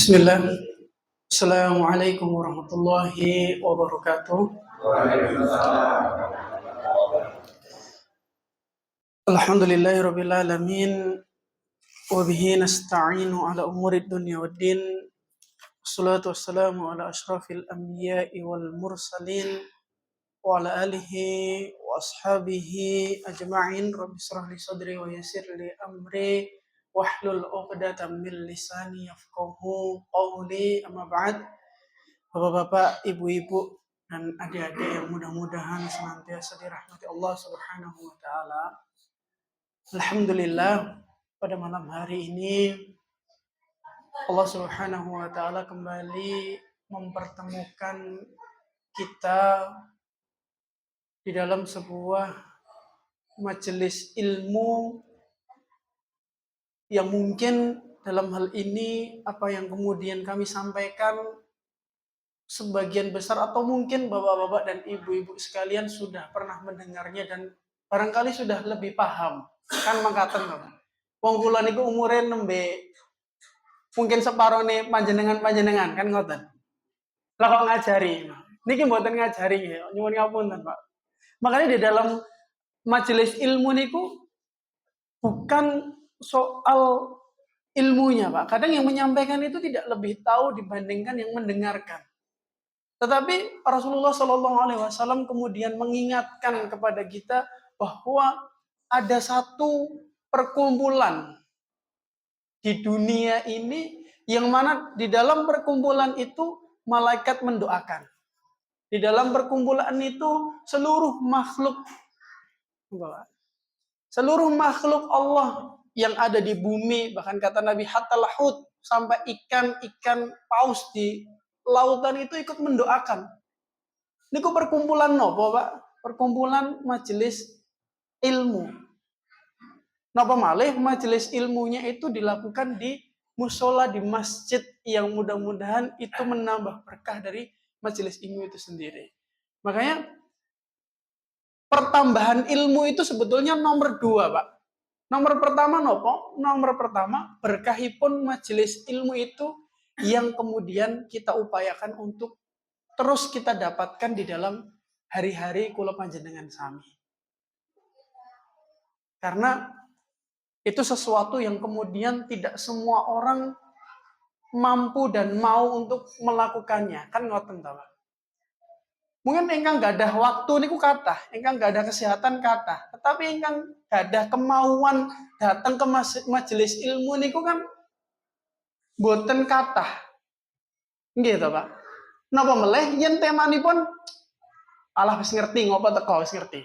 Bismillah. Assalamualaikum warahmatullahi wabarakatuh. Alhamdulillahirabbil alamin wa bihi nasta'inu ala umurid dunya waddin. Wassalatu wassalamu ala asyrafil anbiya'i wal mursalin wa ala alihi wa ashabihi ajma'in. Rabbi shrah li sadri wa yassir li amri wahlul 'uqdatam min lisani yafqahu qawli. Amma ba'd. Bapak-bapak, ibu-ibu, dan adik-adik yang mudah-mudahan senantiasa dirahmati Allah Subhanahu wa taala. Alhamdulillah, pada malam hari ini Allah Subhanahu wa taala kembali mempertemukan kita di dalam sebuah majelis ilmu yang mungkin dalam hal ini apa yang kemudian kami sampaikan sebagian besar atau mungkin bapak-bapak dan ibu-ibu sekalian sudah pernah mendengarnya dan barangkali sudah lebih paham. Kan mangkaten to. Wong kula niku umure nembe mungkin separone panjenengan-panjenengan kan ngoten. Lah kok ngajari. Niki mboten ngajari ya, nyuwun ngapunten, Pak. Makanya di dalam majelis ilmu niku bukan soal ilmunya, Pak. Kadang yang menyampaikan itu tidak lebih tahu dibandingkan yang mendengarkan. Tetapi Rasulullah Shallallahu Alaihi Wasallam kemudian mengingatkan kepada kita bahwa ada satu perkumpulan di dunia ini yang mana di dalam perkumpulan itu malaikat mendoakan. Di dalam perkumpulan itu seluruh makhluk Allah yang ada di bumi, bahkan kata Nabi hatta lahut, sampai ikan-ikan paus di lautan itu ikut mendoakan. Niku perkumpulan nopo, Pak? Perkumpulan majelis ilmu. Napa malih majelis ilmunya itu dilakukan di musola, di masjid yang mudah-mudahan itu menambah berkah dari majelis ilmu itu sendiri. Makanya pertambahan ilmu itu sebetulnya nomor 2, Pak. Nomor pertama nopo? Nomor pertama berkahipun majelis ilmu itu yang kemudian kita upayakan untuk terus kita dapatkan di dalam hari-hari kula panjenengan sami. Karena itu sesuatu yang kemudian tidak semua orang mampu dan mau untuk melakukannya. Kan ngoten ta, Pak. Mungkin engkang gadah waktu niku kathah, engkang gadah kesehatan kathah, tetapi engkang gadah kemauan datang ke majelis ilmu niku kan boten kathah. Nggih to, Pak. Napa meleh yen temanipun alah wis ngerti ngopo teko wis ngerti.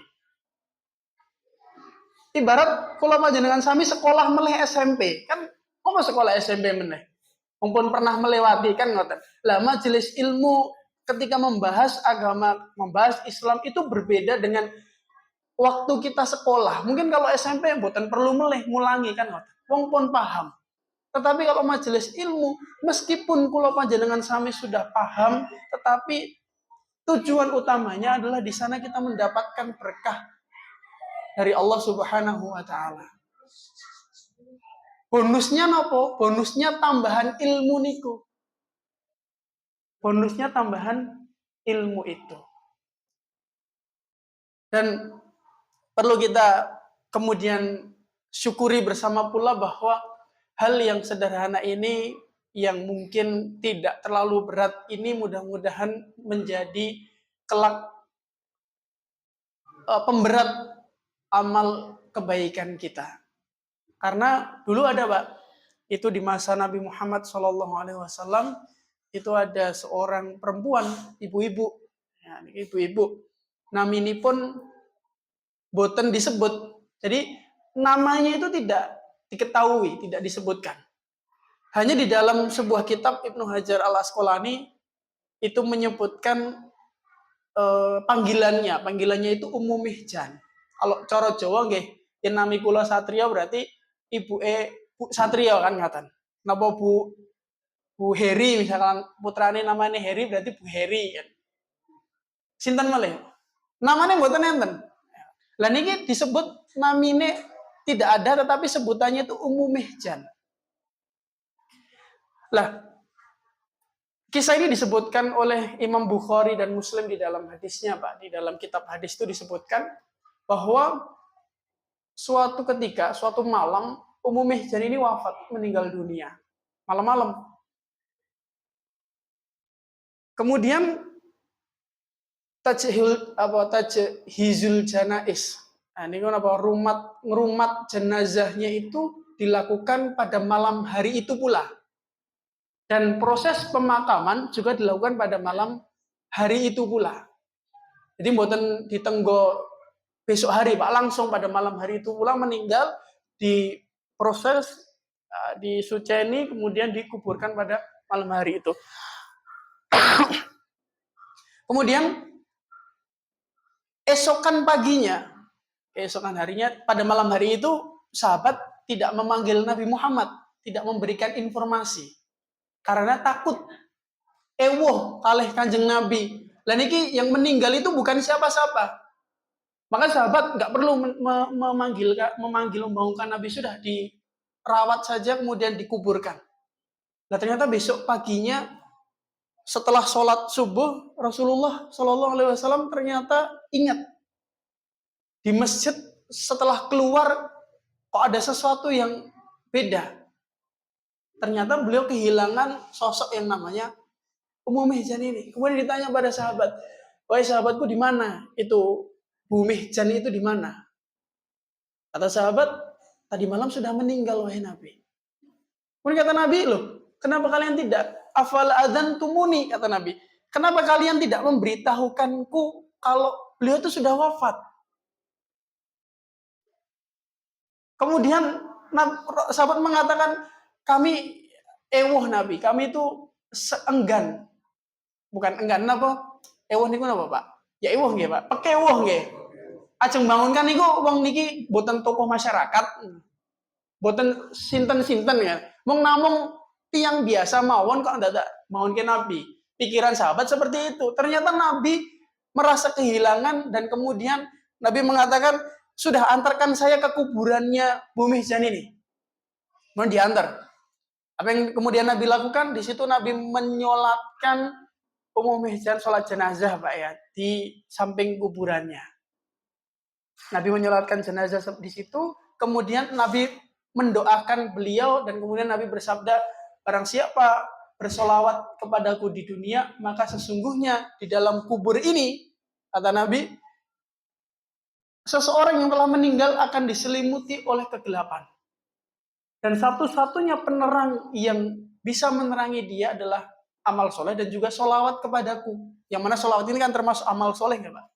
Ibarat kula panjenengan sami sekolah meleh SMP, kan apa sekolah SMP meneh? Mumpun pernah melewati kan ngoten. Lah majelis ilmu ketika membahas agama, membahas Islam itu berbeda dengan waktu kita sekolah. Mungkin kalau SMP mboten perlu meleh mulangi kan ngoten. Wong pun paham. Tetapi kalau majelis ilmu, meskipun kula panjenengan sami sudah paham, tetapi tujuan utamanya adalah di sana kita mendapatkan berkah dari Allah Subhanahu wa taala. Bonusnya nopo? Bonusnya tambahan ilmu niku. Bonusnya tambahan ilmu itu. Dan perlu kita kemudian syukuri bersama pula bahwa hal yang sederhana ini yang mungkin tidak terlalu berat ini mudah-mudahan menjadi kelak pemberat amal kebaikan kita. Karena dulu ada, Pak, itu di masa Nabi Muhammad SAW itu ada seorang perempuan, ibu-ibu, ya, ibu-ibu. Naminipun boten disebut. Jadi namanya itu tidak diketahui, tidak disebutkan. Hanya di dalam sebuah kitab Ibnu Hajar Al-Asqalani itu menyebutkan panggilannya itu Ummu Mihjan. Kalau cara Jawa nggih, yen nami kula Satrio berarti ibuke Bu Satrio kan ngaten. Napa Bu Heri misalkan putrane namanya Heri berarti Bu Heri. Sinten malih? Namanya mboten enten. Lah niki disebut namine tidak ada tetapi sebutannya itu Ummu Mihjan. Lah Kisah ini disebutkan oleh Imam Bukhari dan Muslim di dalam hadisnya, Pak. Di dalam kitab hadis itu disebutkan bahwa suatu ketika, suatu malam, Ummu Mihjan ini wafat, meninggal dunia. Malam-malam. Kemudian tajhizul janais. Nah, ini kan apa? Ngerumat jenazahnya itu dilakukan pada malam hari itu pula. Dan proses pemakaman juga dilakukan pada malam hari itu pula. Jadi mboten ditenggo besok hari, Pak, langsung pada malam hari itu pula meninggal, di proses disuceni, kemudian dikuburkan pada malam hari itu. Kemudian esokan harinya, pada malam hari itu sahabat tidak memanggil Nabi Muhammad, tidak memberikan informasi karena takut ewoh kalih Kanjeng Nabi. Dan ini yang meninggal itu bukan siapa-siapa. Maka sahabat nggak perlu memanggil membangunkan Nabi, sudah dirawat saja kemudian dikuburkan. Nah, ternyata besok paginya setelah sholat subuh, Rasulullah Shallallahu Alaihi Wasallam ternyata ingat di masjid setelah keluar kok ada sesuatu yang beda. Ternyata beliau kehilangan sosok yang namanya Ummu Mihjan ini. Kemudian ditanya pada sahabat, wahai sahabatku, di mana itu Bu Mihjan itu, di mana? Kata sahabat, tadi malam sudah meninggal wahai Nabi. Kemudian kata Nabi, loh, kenapa kalian tidak? Afala adzantumuni, kata Nabi. Kenapa kalian tidak memberitahukanku kalau beliau itu sudah wafat? Kemudian sahabat mengatakan, kami ewoh Nabi, kami itu seenggan. Bukan enggan apa? Ewoh niku napa, Pak? Ya ewoh nggih, Pak. Pekewuh nggih. Ajeng bangunkan niku wong niki boten tokoh masyarakat. Boten sinten-sinten ya. Mung namung tiang biasa mawon kok ndadak mawon ke Nabi. Pikiran sahabat seperti itu. Ternyata Nabi merasa kehilangan dan kemudian Nabi mengatakan, sudah antarkan saya ke kuburannya Bu Mihjan ini. Mau diantar. Apa yang kemudian Nabi lakukan? Di situ Nabi menyolatkan Ummu Mihjan sholat jenazah, Pak, ya, di samping kuburannya. Nabi menyolatkan jenazah di situ, kemudian Nabi mendoakan beliau dan kemudian Nabi bersabda, barang siapa bersolawat kepadaku di dunia, maka sesungguhnya di dalam kubur ini, kata Nabi, seseorang yang telah meninggal akan diselimuti oleh kegelapan. Dan satu-satunya penerang yang bisa menerangi dia adalah amal soleh dan juga solawat kepadaku. Yang mana solawat ini kan termasuk amal soleh, ya Pak?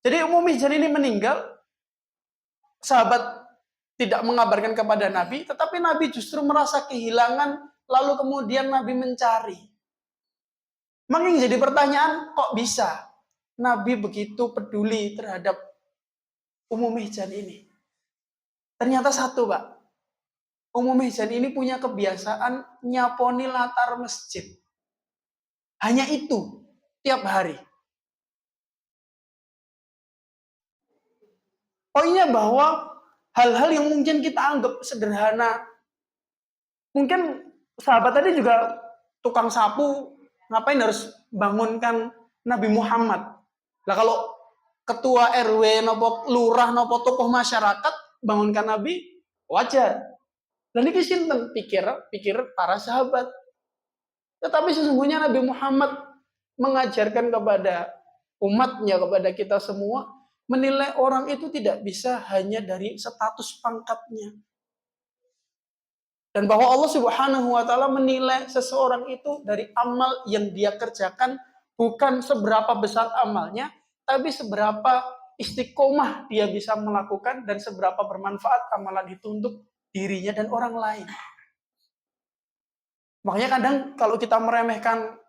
Jadi Ummu Mihjan ini meninggal, sahabat tidak mengabarkan kepada Nabi, tetapi Nabi justru merasa kehilangan, lalu kemudian Nabi mencari. Maka yang jadi pertanyaan, kok bisa Nabi begitu peduli terhadap Ummu Mihjan ini? Ternyata satu, Pak. Ummu Mihjan ini punya kebiasaan nyaponi latar masjid. Hanya itu, tiap hari. Poinnya bahwa hal-hal yang mungkin kita anggap sederhana, mungkin sahabat tadi juga tukang sapu, ngapain harus bangunkan Nabi Muhammad? Lah kalau ketua RW, nopo lurah, nopo tokoh masyarakat bangunkan Nabi, wajar. Dan ini sinten pikir para sahabat. Tetapi sesungguhnya Nabi Muhammad mengajarkan kepada umatnya, kepada kita semua, menilai orang itu tidak bisa hanya dari status pangkatnya. Dan bahwa Allah Subhanahu wa taala menilai seseorang itu dari amal yang dia kerjakan, bukan seberapa besar amalnya, tapi seberapa istiqomah dia bisa melakukan dan seberapa bermanfaat amalan itu untuk dirinya dan orang lain. Makanya kadang kalau kita meremehkan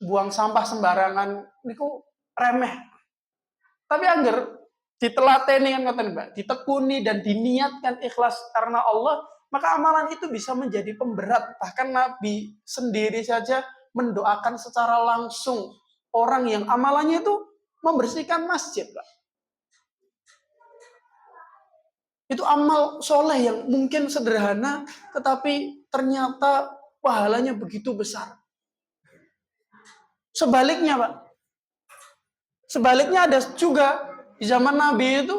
buang sampah sembarangan, niku remeh. Tapi angger ditelateni kan ngoten, Mbak, ditekuni dan diniatkan ikhlas karena Allah, maka amalan itu bisa menjadi pemberat. Bahkan Nabi sendiri saja mendoakan secara langsung orang yang amalannya itu membersihkan masjid, Pak. Itu amal soleh yang mungkin sederhana, tetapi ternyata pahalanya begitu besar. Sebaliknya, Pak. Sebaliknya ada juga di zaman Nabi itu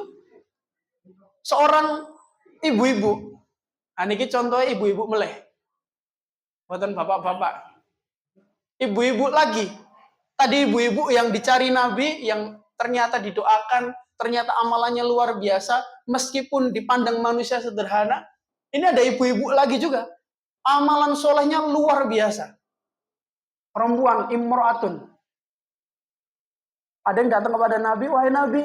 seorang ibu-ibu. Nah, ini contohnya ibu-ibu meleh. Buatan bapak-bapak. Ibu-ibu lagi. Tadi ibu-ibu yang dicari Nabi, yang ternyata didoakan, ternyata amalannya luar biasa, meskipun dipandang manusia sederhana. Ini ada ibu-ibu lagi juga. Amalan solehnya luar biasa. Perempuan, imro'atun. Ada yang datang kepada Nabi, wahai Nabi,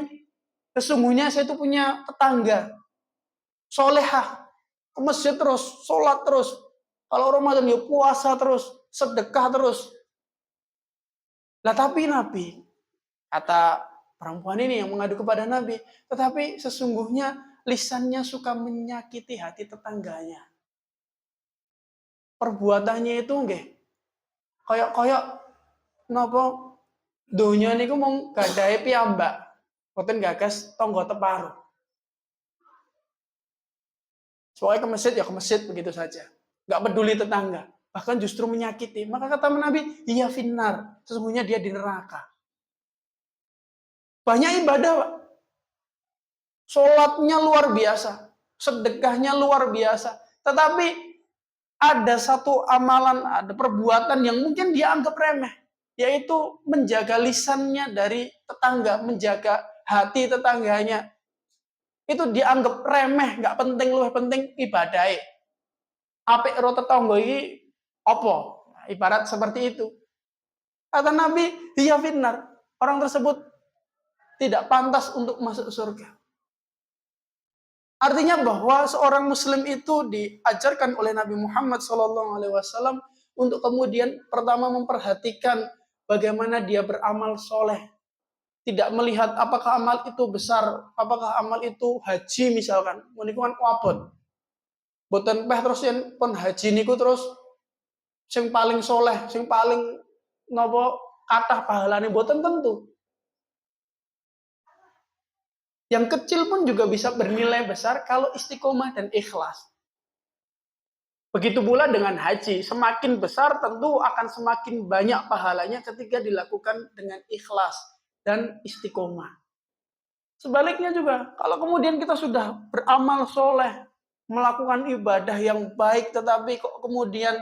sesungguhnya saya itu punya tetangga, solehah, ke masjid terus, sholat terus. Kalau Ramadan ya puasa terus, sedekah terus. Lah tapi Nabi, kata perempuan ini yang mengadu kepada Nabi, tetapi sesungguhnya lisannya suka menyakiti hati tetangganya. Perbuatannya itu nggih kayak napa donya niku mung gadahe piyambak, boten gagas tangga teparuh. Soalnya ke masjid ya ke masjid begitu saja. Nggak peduli tetangga. Bahkan justru menyakiti. Maka kata Nabi, iya finnar. Sesungguhnya dia di neraka. Banyak ibadah, Pak. Sholatnya luar biasa. Sedekahnya luar biasa. Tetapi ada satu amalan, ada perbuatan yang mungkin dia anggap remeh. Yaitu menjaga lisannya dari tetangga. Menjaga hati tetangganya. Itu dianggap remeh, nggak penting, lebih penting ibadai. Apik ro tetangga iki apa? Ibarat seperti itu. Kata Nabi, dia finnar. Orang tersebut tidak pantas untuk masuk surga. Artinya bahwa seorang muslim itu diajarkan oleh Nabi Muhammad SAW untuk kemudian pertama memperhatikan bagaimana dia beramal soleh. Tidak melihat apakah amal itu besar, apakah amal itu haji misalkan. Niku kan wabon. Boten peh terus yen pun haji niku terus sing paling soleh, sing paling napa kathah pahalane boten tentu. Yang kecil pun juga bisa bernilai besar kalau istiqomah dan ikhlas. Begitu pula dengan haji, semakin besar tentu akan semakin banyak pahalanya ketika dilakukan dengan ikhlas dan istiqomah. Sebaliknya juga, kalau kemudian kita sudah beramal soleh, melakukan ibadah yang baik, tetapi kok kemudian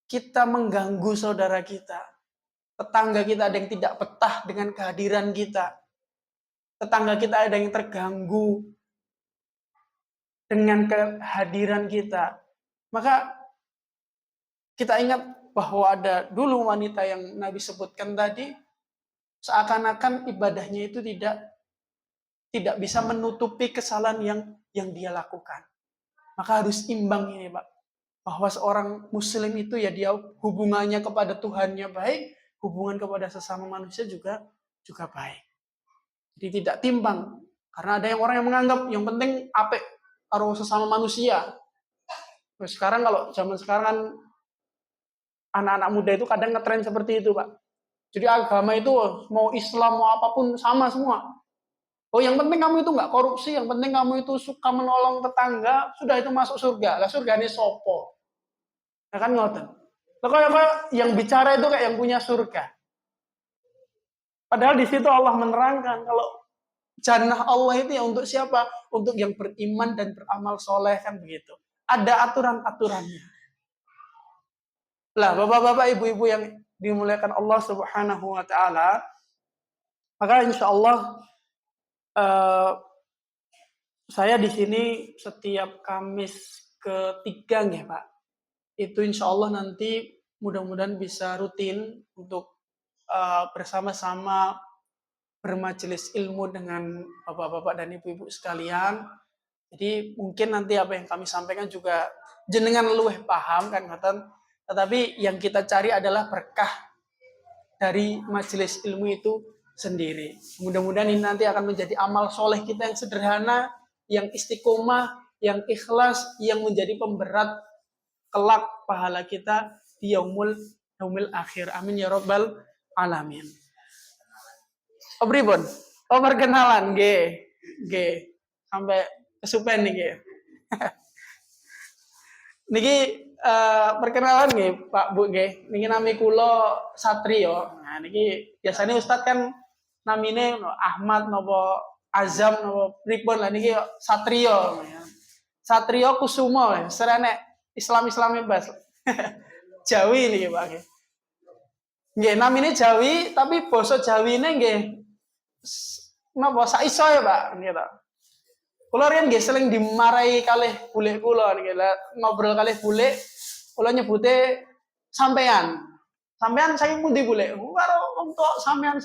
kita mengganggu saudara kita, tetangga kita ada yang tidak betah dengan kehadiran kita, tetangga kita ada yang terganggu dengan kehadiran kita, maka kita ingat bahwa ada dulu wanita yang Nabi sebutkan tadi, seakan-akan ibadahnya itu tidak bisa menutupi kesalahan yang dia lakukan. Maka harus imbang ini, Pak. Bahwa seorang muslim itu ya dia hubungannya kepada Tuhannya baik, hubungan kepada sesama manusia juga baik. Jadi tidak timbang. Karena ada yang orang yang menganggap yang penting apik karo sesama manusia. Nah, sekarang kalau zaman sekarang kan anak-anak muda itu kadang ngetren seperti itu, Pak. Jadi agama itu mau Islam mau apapun sama semua. Oh, yang penting kamu itu nggak korupsi, yang penting kamu itu suka menolong tetangga, sudah itu masuk surga. Lah surga ini sopo. Ya kan ngoten. Lah kayak yang bicara itu kayak yang punya surga. Padahal di situ Allah menerangkan kalau jannah Allah itu ya untuk siapa? Untuk yang beriman dan beramal soleh kan begitu. Ada aturan-aturannya. Lah bapak-bapak ibu-ibu yang dimuliakan Allah Subhanahu wa taala, maka insya Allah saya di sini setiap Kamis ketiga nih Pak. Itu insya Allah nanti mudah-mudahan bisa rutin untuk bersama-sama bermajelis ilmu dengan bapak-bapak dan ibu-ibu sekalian. Jadi mungkin nanti apa yang kami sampaikan juga jenengan luwih paham kan ngoten. Tetapi yang kita cari adalah berkah dari majelis ilmu itu sendiri. Mudah-mudahan ini nanti akan menjadi amal soleh kita yang sederhana, yang istiqomah, yang ikhlas, yang menjadi pemberat kelak pahala kita di yaumul akhir. Amin ya rabbal alamin. Obribon, perkenalan, G, sampai kesupen nih, G. Niki Perkenalan nggih Pak Bu nggih. Niki nami kula Satrio. Nah niki biasanya Ustadz kan namine Ahmad napa Azam napa pripun lah niki Satrio. Satrio Kusumo serene Islam-Islami bas. Jawi niki Pak nggih. Nggih namine Jawi tapi basa Jawine nggih napa saiso ya Pak nggih to. Kula riyen nggih sering dimarahi kalih bule kula niki ngobrol kalih bule kula nyebute sampean. Sampean saking pundi bule? Karo wong tua sampean.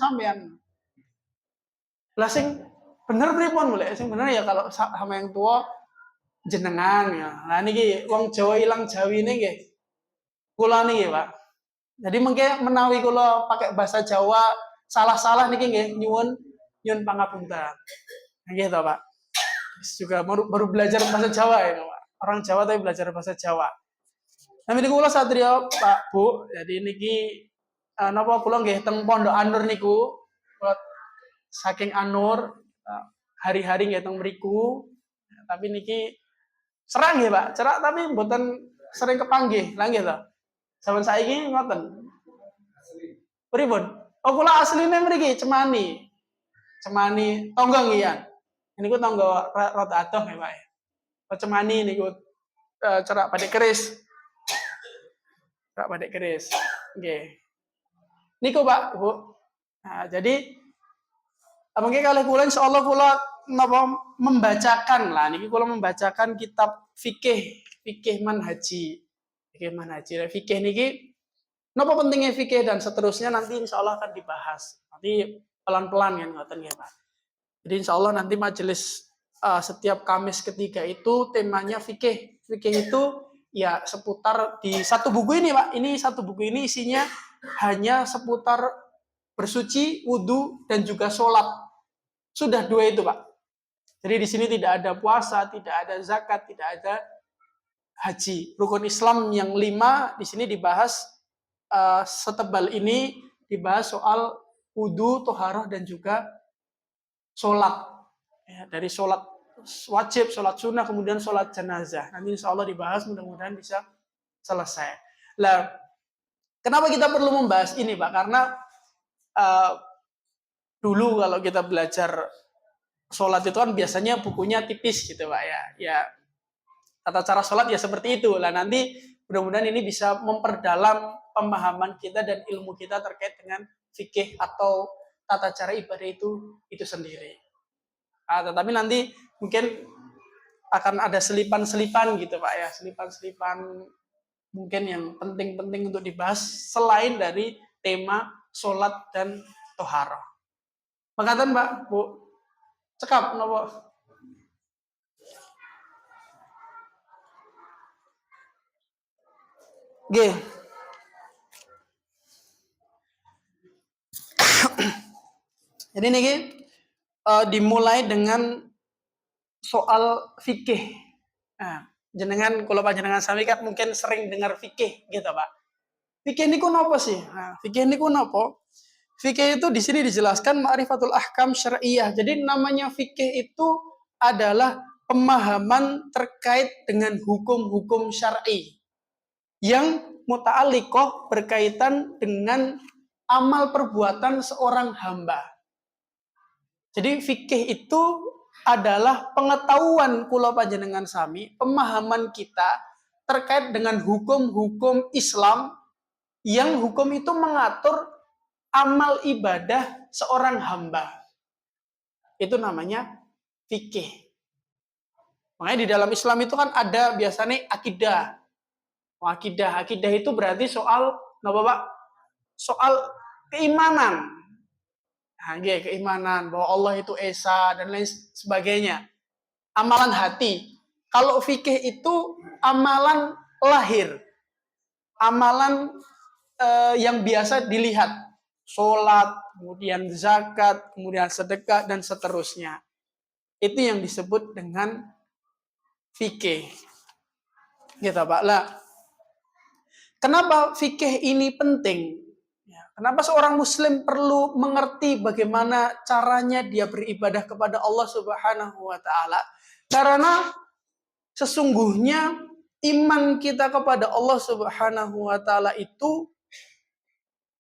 Lah sing bener pripun bule? Sing bener ya kalau sama yang tua jenengan ya. Lah niki wong Jawa ilang Jawine nggih. Kula niki, Pak. Jadi mengke menawi kula pakai bahasa Jawa salah-salah niki nggih nyuwun pangapunten. Nggih to, Pak. Juga baru belajar bahasa Jawa ya, Pak. Orang Jawa tapi belajar bahasa Jawa. Nami niku kula Satrio, Pak Bu. Jadi niki napa kula nggih teng Pondok Anur niku. Kula saking Anur hari-hari nggih teng mriku. Tapi niki serang nggih, Pak. Cerak tapi mboten sering kepanggih. Lah nggih to. Saben saiki ngoten. Pripun? Oh kula asline mriki Cemani. Cemani tangga nggih ya. Niku tangga rada adoh ya, Pak. Cemani niku cerak Padek Keris. Cerak Padek Keris. Nggih. Niku Pak, Bu. Nah, jadi mungkin kalih kula insyaallah kula napa membacakan lah niki kula membacakan kitab fikih manhaji. Fikih manhaji. Fikih niki napa pentingnya fikih dan seterusnya nanti insyaallah akan dibahas. Nanti pelan-pelan kan ngoten nggih, Pak. Jadi insyaallah nanti majelis setiap Kamis ketiga itu temanya fikih. Fikih itu ya seputar di satu buku ini, Pak. Ini satu buku ini isinya hanya seputar bersuci, wudhu, dan juga sholat. Sudah dua itu, Pak. Jadi di sini tidak ada puasa, tidak ada zakat, tidak ada haji. Rukun Islam yang 5 di sini dibahas setebal ini, dibahas soal wudhu, toharoh, dan juga sholat. Ya, dari sholat wajib, sholat sunnah, kemudian sholat jenazah. Nanti insya Allah dibahas, mudah-mudahan bisa selesai. Lah, kenapa kita perlu membahas ini, Pak? Karena dulu kalau kita belajar sholat itu kan biasanya bukunya tipis gitu, Pak ya. Ya tata cara sholat ya seperti itu. Lah nanti mudah-mudahan ini bisa memperdalam pemahaman kita dan ilmu kita terkait dengan fikih atau tata cara ibadah itu sendiri. Tetapi nanti mungkin akan ada selipan-selipan gitu, Pak ya. Selipan-selipan mungkin yang penting-penting untuk dibahas selain dari tema sholat dan toharoh. Makatan Mbak, Bu. Cekap nopo. G. Jadi niki dimulai dengan soal fikih. Nah, jenengan kalau panjenengan sami kan mungkin sering dengar fikih gitu, Pak. Fikih niku nopo sih? Nah, fikih niku nopo? Fikih itu di sini dijelaskan ma'rifatul ahkam syar'iyyah. Jadi namanya fikih itu adalah pemahaman terkait dengan hukum-hukum syar'i yang muta'alliqah berkaitan dengan amal perbuatan seorang hamba. Jadi fikih itu adalah pengetahuan kula panjenengan sami, pemahaman kita terkait dengan hukum-hukum Islam yang hukum itu mengatur amal ibadah seorang hamba. Itu namanya fikih. Makanya di dalam Islam itu kan ada biasanya akidah. Akidah itu berarti soal apa, Pak? Soal keimanan. Nah, keimanan bahwa Allah itu esa dan lain sebagainya. Amalan hati. Kalau fikih itu amalan lahir. Amalan yang biasa dilihat. Sholat, kemudian zakat, kemudian sedekah, dan seterusnya. Itu yang disebut dengan fikih. Gitu, Pak. Lah, kenapa fikih ini penting? Kenapa seorang muslim perlu mengerti bagaimana caranya dia beribadah kepada Allah Subhanahu wa taala? Karena sesungguhnya iman kita kepada Allah Subhanahu wa taala itu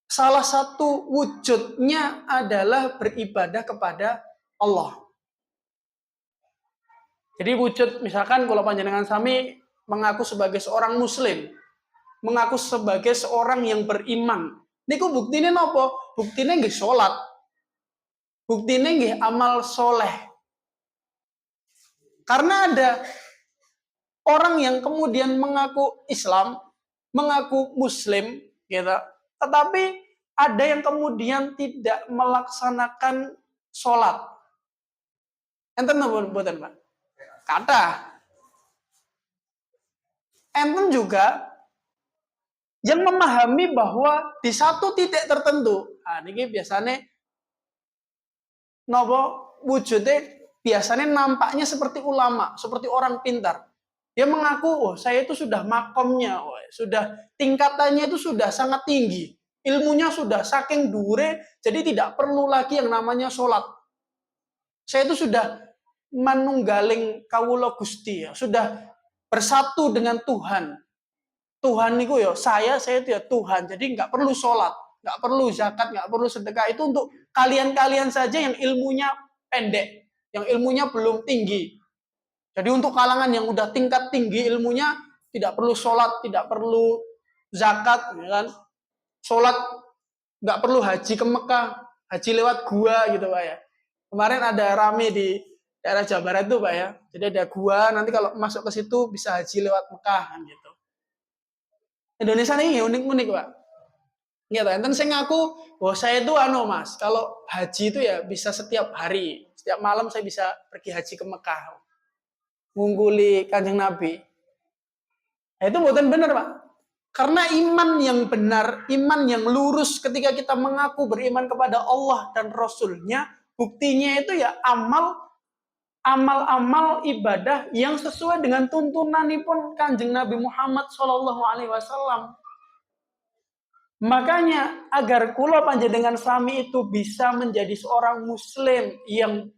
salah satu wujudnya adalah beribadah kepada Allah. Jadi wujud misalkan kalau panjenengan sami mengaku sebagai seorang muslim, mengaku sebagai seorang yang beriman. Niku buktine napa? Buktine nggih salat. Buktine nggih amal soleh. Karena ada orang yang kemudian mengaku Islam, mengaku muslim, gitu. Tetapi ada yang kemudian tidak melaksanakan sholat. Enten napa mboten, Pak? Kata. Enten juga yang memahami bahwa di satu titik tertentu, ini biasanya napa wujudnya biasanya nampaknya seperti ulama, seperti orang pintar. Dia mengaku, oh saya itu sudah makomnya, oh, sudah tingkatannya itu sudah sangat tinggi. Ilmunya sudah saking dure, jadi tidak perlu lagi yang namanya sholat. Saya itu sudah manunggaling kawula Gusti, ya. Sudah bersatu dengan Tuhan. Tuhan itu ya, saya itu ya Tuhan. Jadi nggak perlu sholat, nggak perlu zakat, nggak perlu sedekah. Itu untuk kalian-kalian saja yang ilmunya pendek, yang ilmunya belum tinggi. Jadi untuk kalangan yang udah tingkat tinggi ilmunya, tidak perlu sholat, tidak perlu zakat, ya kan? Sholat nggak perlu haji ke Mekah, haji lewat gua gitu Pak ya. Kemarin ada rame di daerah Jawa Barat tuh Pak ya. Jadi ada gua, nanti kalau masuk ke situ bisa haji lewat Mekah kan gitu. Indonesia ini unik-unik Pak. Gitu, enten saya ngaku, bahwa saya itu Mas, kalau haji itu ya bisa setiap hari, setiap malam saya bisa pergi haji ke Mekah. Ngungguli Kanjeng Nabi. Nah, itu bukan benar, Pak. Karena iman yang benar, iman yang lurus ketika kita mengaku beriman kepada Allah dan Rasul-Nya, buktinya itu ya amal-amal ibadah yang sesuai dengan tuntunanipun Kanjeng Nabi Muhammad SAW. Makanya agar kula panjenengan sami itu bisa menjadi seorang muslim yang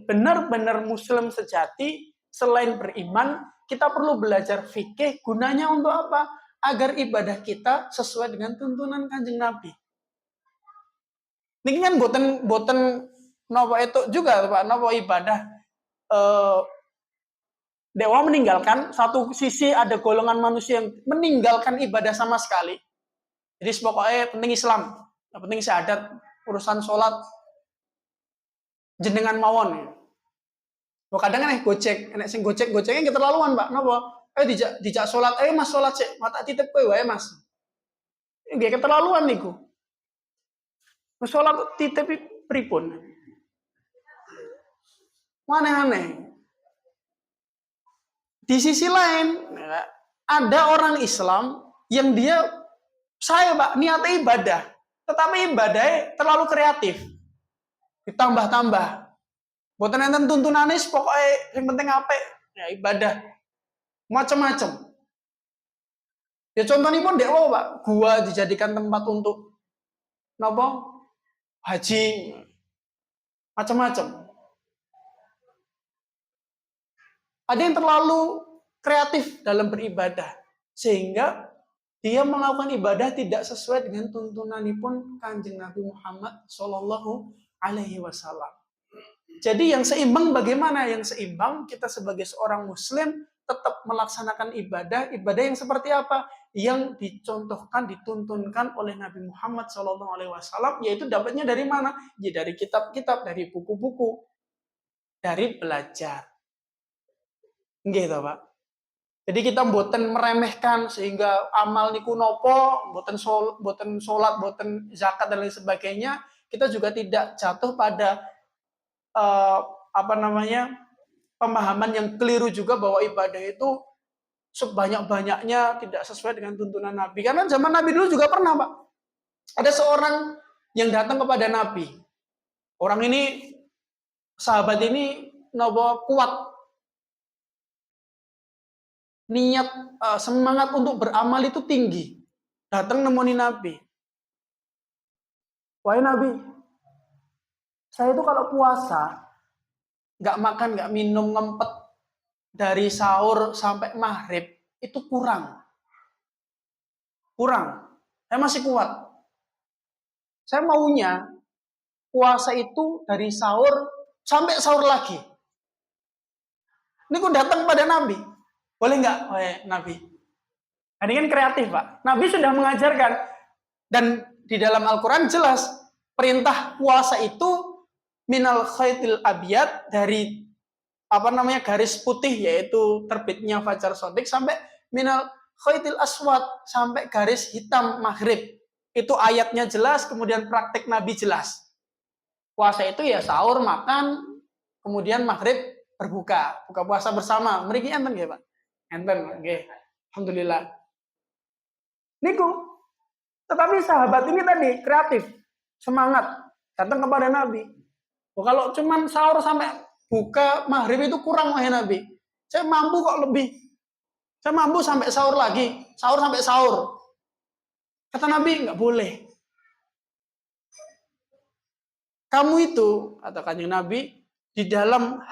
benar-benar muslim sejati, selain beriman, kita perlu belajar fikih. Gunanya untuk apa? Agar ibadah kita sesuai dengan tuntunan Kanjeng Nabi. Ini kan boten nopo itu juga Pak, nopo ibadah dewa meninggalkan, satu sisi ada golongan manusia yang meninggalkan ibadah sama sekali. Jadi pokoknya penting Islam, penting syahadat, urusan sholat jenengan mawon. Oh, kadang kan gojek, enek sing gojeknya keterlaluan, Pak. Napa? Dijak sholat, Mas sholat sik, mata titip kowe wae, Mas. Nggih keterlaluan niku. Mas sholat titip pripun? Aneh-aneh. Di sisi lain, ada orang Islam yang dia saya Pak niatnya ibadah, tetapi ibadahnya terlalu kreatif. Ditambah-tambah. Boten enten tuntunane pokoknya yang penting apik, ya ibadah. Macam-macam. Ya contohnya pun dek Pak, gua dijadikan tempat untuk nopo haji macam-macam. Ada yang terlalu kreatif dalam beribadah sehingga dia melakukan ibadah tidak sesuai dengan tuntunanipun Kanjeng Nabi Muhammad Shallallahu Alaihi Wasallam. Jadi yang seimbang bagaimana? Yang seimbang kita sebagai seorang Muslim tetap melaksanakan ibadah yang seperti apa? Yang dicontohkan, dituntunkan oleh Nabi Muhammad SAW, yaitu dapatnya dari mana? Ya dari kitab-kitab, dari buku-buku, dari belajar. Gitu Pak. Jadi kita boten meremehkan sehingga amal niku nopo, boten sholat, boten zakat dan lain sebagainya. Kita juga tidak jatuh pada pemahaman yang keliru juga bahwa ibadah itu sebanyak-banyaknya tidak sesuai dengan tuntunan Nabi. Karena zaman Nabi dulu juga pernah, Pak. Ada seorang yang datang kepada Nabi. Orang ini, sahabat ini kuat. Niat, semangat untuk beramal itu tinggi. Datang nemoni Nabi. Wahai Nabi, saya itu kalau puasa, nggak makan, nggak minum, ngempet, dari sahur sampai maghrib itu kurang. Saya masih kuat. Saya maunya puasa itu dari sahur sampai sahur lagi. Ini kok datang pada Nabi. Boleh nggak, Nabi? Ini kan kreatif, Pak. Nabi sudah mengajarkan. Dan di dalam Al-Quran jelas, perintah puasa itu minal khaitil abiyat, dari garis putih, yaitu terbitnya fajar shadiq, sampai minal khaitil aswad, sampai garis hitam maghrib. Itu ayatnya jelas, kemudian praktek Nabi jelas. Puasa itu ya sahur, makan, kemudian maghrib berbuka, buka puasa bersama. Mriki enten nggih, Pak? Enten, nggih. Alhamdulillah. Niku. Tetapi sahabat ini tadi kreatif, semangat, datang kepada Nabi. Kalau cuman sahur sampai buka maghrib itu kurang, wahai Nabi. Saya mampu kok lebih. Saya mampu sampai sahur lagi, sahur sampai sahur. Kata Nabi, nggak boleh. Kamu itu, kata Kanjeng Nabi, di dalam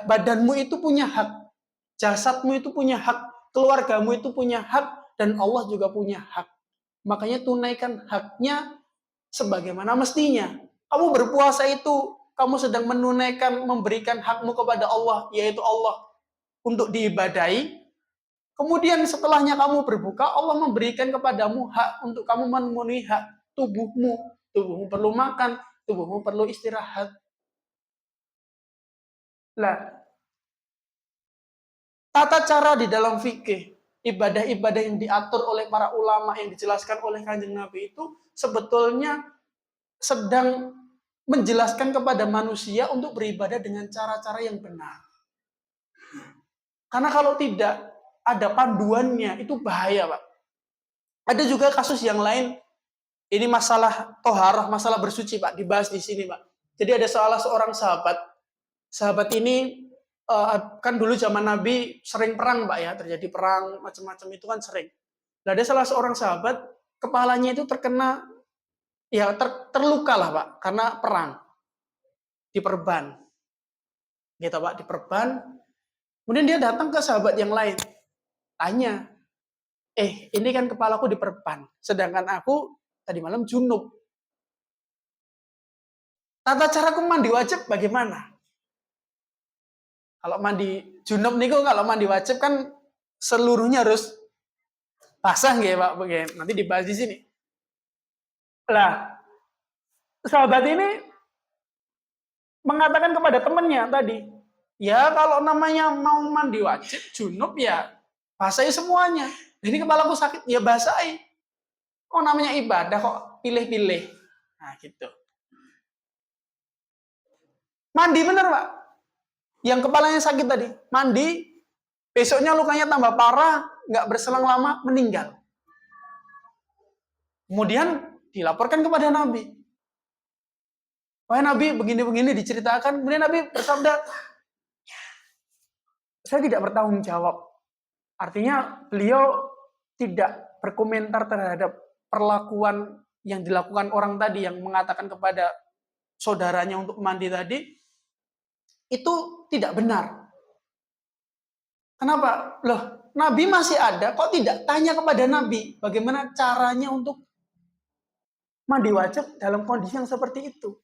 badanmu itu punya hak, jasadmu itu punya hak, keluargamu itu punya hak, dan Allah juga punya hak. Makanya tunaikan haknya sebagaimana mestinya. Kamu berpuasa itu, kamu sedang menunaikan, memberikan hakmu kepada Allah, yaitu Allah untuk diibadahi. Kemudian setelahnya kamu berbuka, Allah memberikan kepadamu hak untuk kamu memenuhi hak tubuhmu. Tubuhmu perlu makan, tubuhmu perlu istirahat. Lah, tata cara di dalam fikih, ibadah-ibadah yang diatur oleh para ulama, yang dijelaskan oleh Kanjeng Nabi itu sebetulnya sedang menjelaskan kepada manusia untuk beribadah dengan cara-cara yang benar. Karena kalau tidak ada panduannya, itu bahaya, Pak. Ada juga kasus yang lain, ini masalah toharoh, masalah bersuci, Pak, dibahas di sini, Pak. Jadi ada seorang sahabat ini kan dulu zaman Nabi sering perang, Pak, ya, terjadi perang macam-macam itu kan sering. Nah, ada salah seorang sahabat, kepalanya itu terkena, ya terluka lah, Pak, karena perang, diperban, gitu, Pak, diperban. Kemudian dia datang ke sahabat yang lain, tanya, ini kan kepalaku diperban, sedangkan aku tadi malam junub. Tata caraku mandi wajib bagaimana? Kalau mandi junub niku, kalau mandi wajib kan seluruhnya harus basah nggih, Pak, begini. Nanti dibahas di sini. Lah, sahabat ini mengatakan kepada temannya tadi, ya kalau namanya mau mandi wajib junub ya basahi semuanya. Ini kepalaku sakit, ya basahi. Oh, namanya ibadah kok pilih-pilih. Nah, gitu. Mandi bener, Pak. Yang kepalanya sakit tadi, mandi, besoknya lukanya tambah parah, nggak berselang lama, meninggal. Kemudian dilaporkan kepada Nabi. Wahai Nabi, begini-begini diceritakan. Kemudian Nabi bersabda, saya tidak bertanggung jawab. Artinya beliau tidak berkomentar terhadap perlakuan yang dilakukan orang tadi yang mengatakan kepada saudaranya untuk mandi tadi, itu tidak benar. Kenapa? Loh, Nabi masih ada, kok tidak tanya kepada Nabi bagaimana caranya untuk mandi wajib dalam kondisi yang seperti itu.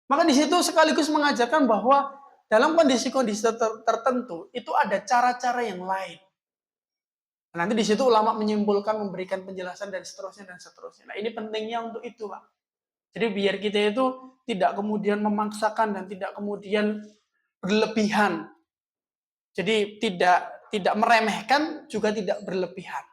Maka di situ sekaligus mengajarkan bahwa dalam kondisi-kondisi tertentu itu ada cara-cara yang lain. Nanti di situ ulama menyimpulkan, memberikan penjelasan dan seterusnya dan seterusnya. Nah, ini pentingnya untuk itu, Pak. Jadi biar kita itu tidak kemudian memaksakan dan tidak kemudian berlebihan. Jadi tidak meremehkan, juga tidak berlebihan.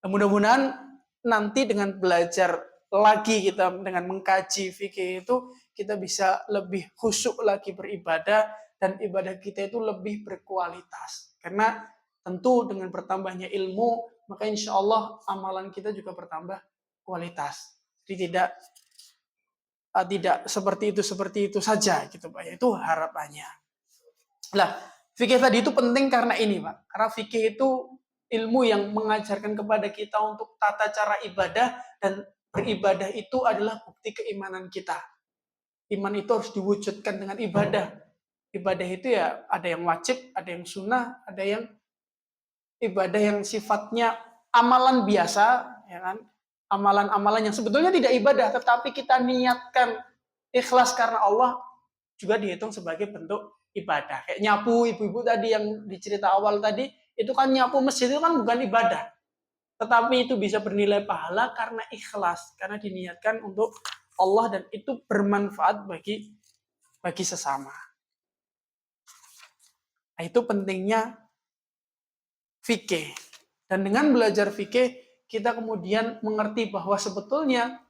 Mudah-mudahan nanti dengan belajar lagi kita, dengan mengkaji fikih itu, kita bisa lebih khusyuk lagi beribadah, dan ibadah kita itu lebih berkualitas. Karena tentu dengan bertambahnya ilmu, maka insya Allah amalan kita juga bertambah kualitas. Jadi tidak seperti itu saja, gitu, Pak. Itu harapannya. Lah, fikih tadi itu penting karena ini, Pak. Karena fikih itu ilmu yang mengajarkan kepada kita untuk tata cara ibadah, dan beribadah itu adalah bukti keimanan kita. Iman itu harus diwujudkan dengan ibadah. Ibadah itu ya ada yang wajib, ada yang sunnah, ada yang ibadah yang sifatnya amalan biasa, ya kan? Amalan-amalan yang sebetulnya tidak ibadah, tetapi kita niatkan ikhlas karena Allah juga dihitung sebagai bentuk ibadah. Kayak nyapu ibu-ibu tadi yang dicerita awal tadi, itu kan nyapu masjid itu kan bukan ibadah. Tetapi itu bisa bernilai pahala karena ikhlas, karena diniatkan untuk Allah dan itu bermanfaat bagi sesama. Nah, itu pentingnya fikih. Dan dengan belajar fikih, kita kemudian mengerti bahwa sebetulnya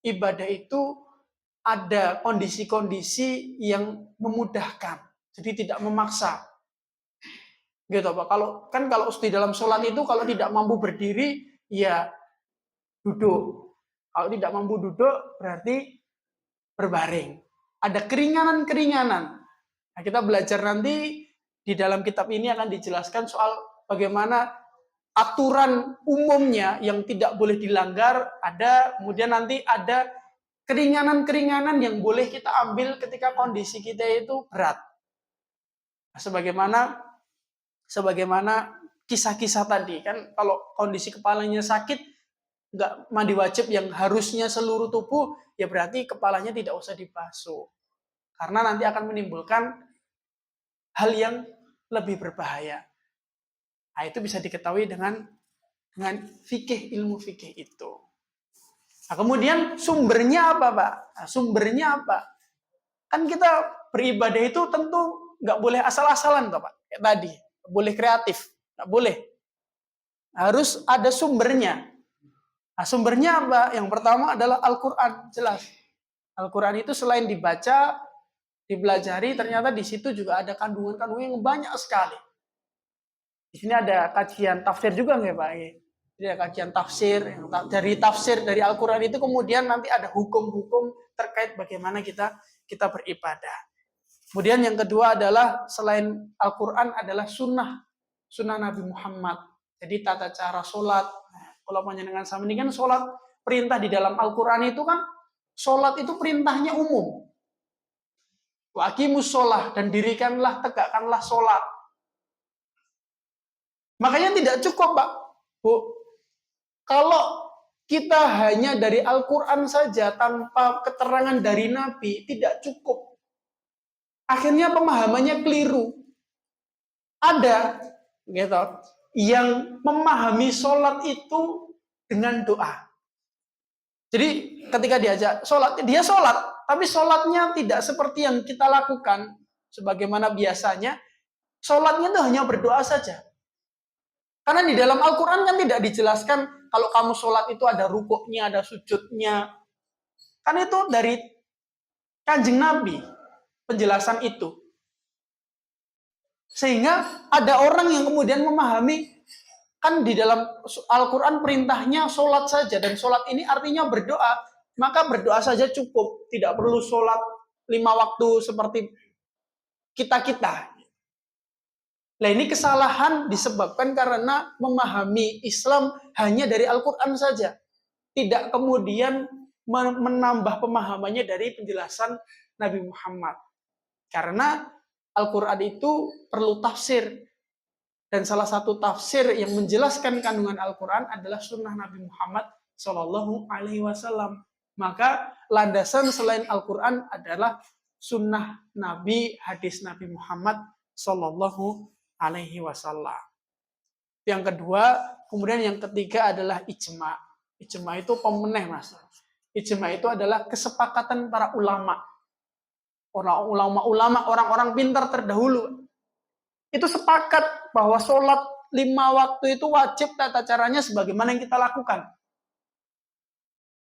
ibadah itu ada kondisi-kondisi yang memudahkan. Jadi tidak memaksa. Gitu, Pak. Kalau di dalam sholat itu kalau tidak mampu berdiri, ya duduk. Kalau tidak mampu duduk, berarti berbaring. Ada keringanan-keringanan. Nah, kita belajar nanti di dalam kitab ini akan dijelaskan soal bagaimana aturan umumnya yang tidak boleh dilanggar ada, kemudian nanti ada keringanan-keringanan yang boleh kita ambil ketika kondisi kita itu berat. Sebagaimana kisah-kisah tadi kan, kalau kondisi kepalanya sakit nggak mandi wajib yang harusnya seluruh tubuh, ya berarti kepalanya tidak usah dibasuh karena nanti akan menimbulkan hal yang lebih berbahaya. Nah, itu bisa diketahui dengan fikih, ilmu fikih itu. Nah, kemudian sumbernya apa, Pak? Nah, sumbernya apa? Kan kita beribadah itu tentu nggak boleh asal-asalan, Pak. Kayak tadi, boleh kreatif, nggak boleh. Harus ada sumbernya. Nah, sumbernya apa? Yang pertama adalah Al-Quran, jelas. Al-Quran itu selain dibaca, dipelajari, ternyata di situ juga ada kandungan-kandungan yang banyak sekali. Di sini ada kajian tafsir juga nggak, Pak? Jadi ada kajian tafsir, dari Al-Quran itu kemudian nanti ada hukum-hukum terkait bagaimana kita beribadah. Kemudian yang kedua adalah selain Al-Quran adalah sunnah Nabi Muhammad. Jadi tata cara sholat. Kalau panjenengan sama ini kan sholat, perintah di dalam Al-Quran itu kan sholat itu perintahnya umum. Wa aqimus sholah, dan dirikanlah, tegakkanlah sholat. Makanya tidak cukup, Pak, Bu. Kalau kita hanya dari Al-Quran saja tanpa keterangan dari Nabi, tidak cukup. Akhirnya pemahamannya keliru. Ada gitu yang memahami sholat itu dengan doa. Jadi ketika diajak sholat, dia sholat, tapi sholatnya tidak seperti yang kita lakukan. Sebagaimana biasanya, sholatnya itu hanya berdoa saja. Karena di dalam Al-Quran kan tidak dijelaskan kalau kamu sholat itu ada rukuknya, ada sujudnya. Kan itu dari Kanjeng Nabi, penjelasan itu. Sehingga ada orang yang kemudian memahami, kan di dalam Al-Quran perintahnya sholat saja, dan sholat ini artinya berdoa, maka berdoa saja cukup, tidak perlu sholat 5 waktu seperti kita-kita. Nah, ini kesalahan disebabkan karena memahami Islam hanya dari Al-Quran saja. Tidak kemudian menambah pemahamannya dari penjelasan Nabi Muhammad. Karena Al-Quran itu perlu tafsir. Dan salah satu tafsir yang menjelaskan kandungan Al-Quran adalah sunnah Nabi Muhammad SAW. Maka landasan selain Al-Quran adalah sunnah Nabi, hadis Nabi Muhammad SAW. Yang kedua, kemudian yang ketiga adalah ijma. Ijma itu pemeneh, Mas. Ijma itu adalah kesepakatan para ulama. Orang-orang pintar terdahulu. Itu sepakat bahwa sholat 5 waktu itu wajib tata caranya sebagaimana yang kita lakukan.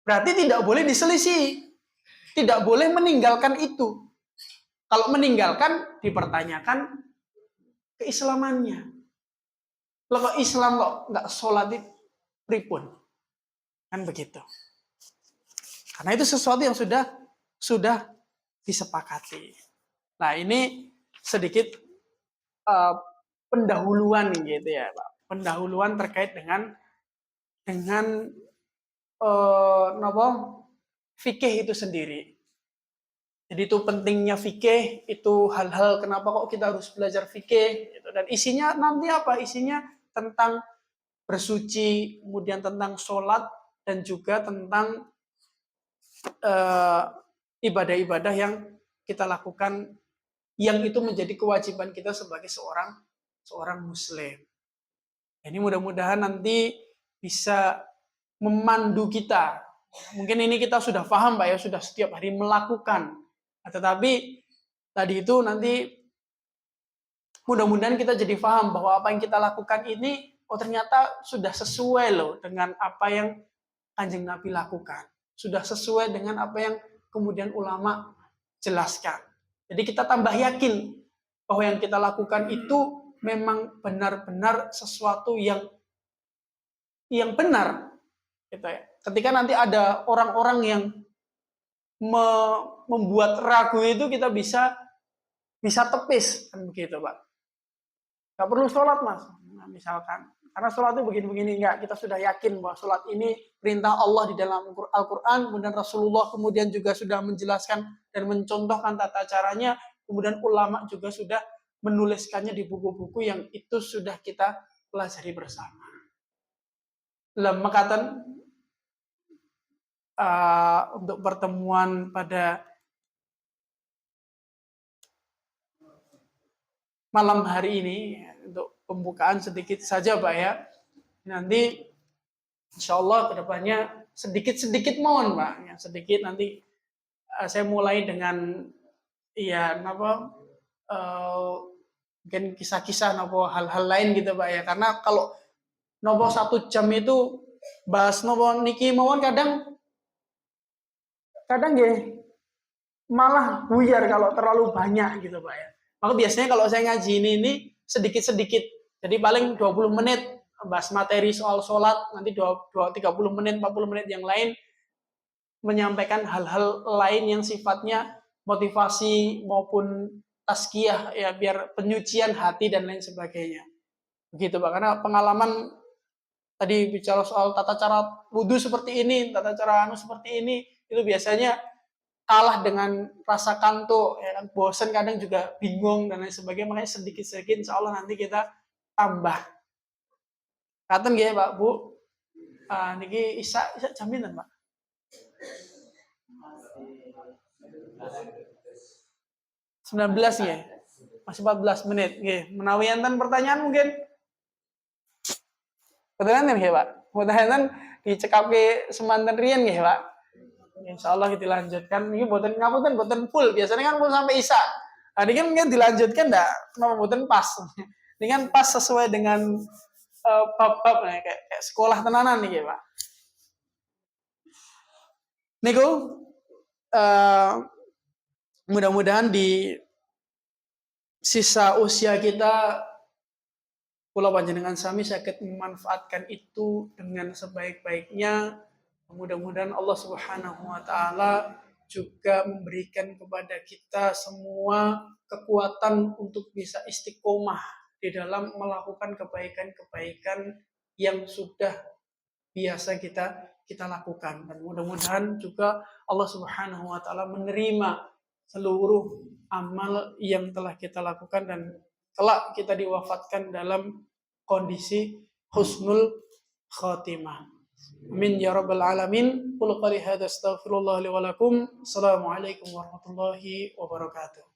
Berarti tidak boleh diselisih. Tidak boleh meninggalkan itu. Kalau meninggalkan, dipertanyakan keislamannya. Lo kok Islam kok nggak sholat itu pripun? Kan begitu. Karena itu sesuatu yang sudah disepakati. Nah, ini sedikit pendahuluan gitu ya, Pak. Pendahuluan terkait dengan fikih itu sendiri. Jadi itu pentingnya fikih, itu hal-hal kenapa kok kita harus belajar fikih. Gitu. Dan isinya nanti apa? Isinya tentang bersuci, kemudian tentang sholat, dan juga tentang ibadah-ibadah yang kita lakukan, yang itu menjadi kewajiban kita sebagai seorang muslim. Ini mudah-mudahan nanti bisa memandu kita. Mungkin ini kita sudah paham Pak ya, sudah setiap hari melakukan. Tetapi tadi itu nanti mudah-mudahan kita jadi paham bahwa apa yang kita lakukan ini ternyata sudah sesuai loh dengan apa yang Kanjeng Nabi lakukan. Sudah sesuai dengan apa yang kemudian ulama jelaskan. Jadi kita tambah yakin bahwa yang kita lakukan itu memang benar-benar sesuatu yang benar. Gitu ya. Ketika nanti ada orang-orang yang membuat ragu itu, kita bisa tepis kan begitu Pak. Gak perlu sholat Mas, nah, misalkan. Karena sholat itu begini-begini, enggak. Kita sudah yakin bahwa sholat ini perintah Allah di dalam Al-Quran, kemudian Rasulullah kemudian juga sudah menjelaskan dan mencontohkan tata caranya, kemudian ulama juga sudah menuliskannya di buku-buku yang itu sudah kita pelajari bersama. Makatan untuk pertemuan pada malam hari ini, untuk pembukaan sedikit saja Pak ya. Nanti insya Allah kedepannya sedikit-sedikit mohon Pak, ya, sedikit nanti saya mulai dengan ya mungkin kisah-kisah hal-hal lain gitu Pak ya. Karena kalau 1 jam itu bahas niki mawon kadang ya malah buyar kalau terlalu banyak gitu Pak ya. Maka biasanya kalau saya ngaji ini sedikit-sedikit. Jadi paling 20 menit bahas materi soal sholat, nanti 30 menit, 40 menit yang lain menyampaikan hal-hal lain yang sifatnya motivasi maupun tazkiyah ya, biar penyucian hati dan lain sebagainya. Begitu Pak, karena pengalaman tadi bicara soal tata cara wudhu seperti ini, tata cara seperti ini, itu biasanya kalah dengan rasa kantuk, ya kan, bosan kadang juga bingung dan lain sebagainya. Makanya sedikit-sedikit insya Allah nanti kita tambah. Katen nggih Pak Bu. Niki Isa jam pinten Pak? 19 nggih. Masih 14 menit nggih. Menawi enten pertanyaan mungkin. Betulan nggih Pak? Mudah-mudahan dicekapke semanten riyen nggih Pak. Insyaallah kita lanjutkan. Ini boten full. Biasanya kan full sampai Isa. Nah, ini kan mungkin dilanjutkan enggak? Kenapa boten pas? Ini kan pas sesuai dengan bab-bab kayak sekolah tenanan nih Pak. Niku mudah-mudahan di sisa usia kita kula panjenengan sami saged memanfaatkan itu dengan sebaik-baiknya. Mudah-mudahan Allah Subhanahu wa taala juga memberikan kepada kita semua kekuatan untuk bisa istiqomah di dalam melakukan kebaikan-kebaikan yang sudah biasa kita lakukan. Dan mudah-mudahan juga Allah Subhanahu wa taala menerima seluruh amal yang telah kita lakukan dan kelak kita diwafatkan dalam kondisi husnul khatimah. Amin ya rabbal alamin. Qul qali hadza astaghfirullah li wa lakum. Assalamualaikum warahmatullahi wabarakatuh.